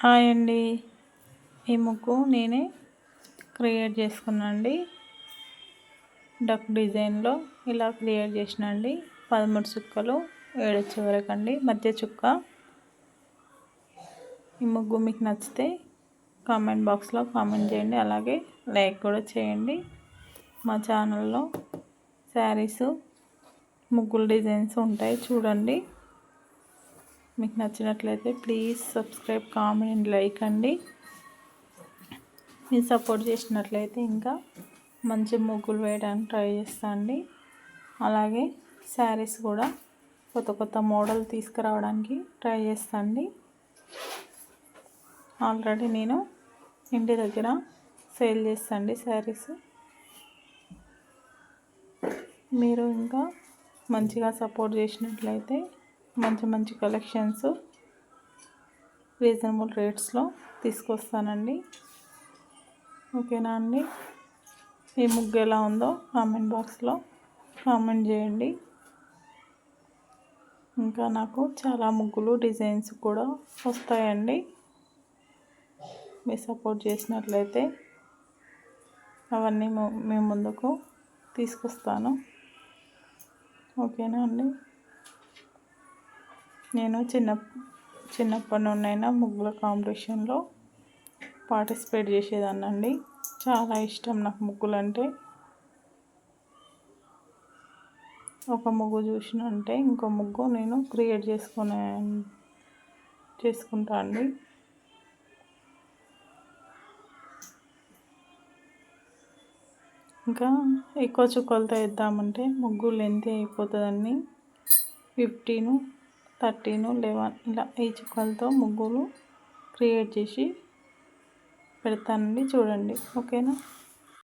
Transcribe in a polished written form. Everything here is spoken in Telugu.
హాయ్ అండి. ఈ ముగ్గు నేనే క్రియేట్ చేసుకున్నాండి. డక్ డిజైన్లో ఇలా క్రియేట్ చేసినండి. 13 చుక్కలు 7 వరకు అండి, మధ్య చుక్క. ఈ ముగ్గు మీకు నచ్చితే కామెంట్ బాక్స్లో కామెంట్ చేయండి, అలాగే లైక్ కూడా చేయండి. మా ఛానల్లో శారీస్ ముగ్గుల డిజైన్స్ ఉంటాయి, చూడండి. మీకు నచ్చినట్లయితే ప్లీజ్ సబ్స్క్రైబ్, కామెంట్, లైక్ అండి. మీరు సపోర్ట్ చేసినట్లయితే ఇంకా మంచి ముగ్గులు వేయడానికి ట్రై చేస్తా అండి. అలాగే శారీస్ కూడా కొత్త కొత్త మోడల్ తీసుకురావడానికి ట్రై చేస్తా అండి. ఆల్రెడీ నేను ఇంటి దగ్గర సేల్ చేస్తాండి శారీస్. మీరు ఇంకా మంచిగా సపోర్ట్ చేసినట్లయితే మంచి మంచి కలెక్షన్స్ రీజనబుల్ రేట్స్లో తీసుకొస్తానండి. ఓకేనా అండి? ఈ ముగ్గు ఎలా ఉందో కామెంట్ బాక్స్లో కామెంట్ చేయండి. ఇంకా నాకు చాలా ముగ్గులు డిజైన్స్ కూడా వస్తాయండి. మీరు సపోర్ట్ చేసినట్లయితే అవన్నీ మేము ముందుకు తీసుకొస్తాను. ఓకేనా అండి? నేను చిన్నప్పటి నుండైనా ముగ్గుల కాంపిటీషన్లో పార్టిసిపేట్ చేసేదాన్నండి. చాలా ఇష్టం నాకు ముగ్గులు అంటే. ఒక ముగ్గు చూసినంటే ఇంకో ముగ్గు నేను క్రియేట్ చేసుకుంటా అండి. ఇంకా ఎక్కువ చుక్కలతో వేద్దామంటే ముగ్గు లెంత్ అయిపోతుందని 15, 13, 11 ఇలా ఈ చుక్కలతో ముగ్గులు క్రియేట్ చేసి పెడతానండి, చూడండి. ఓకేనా?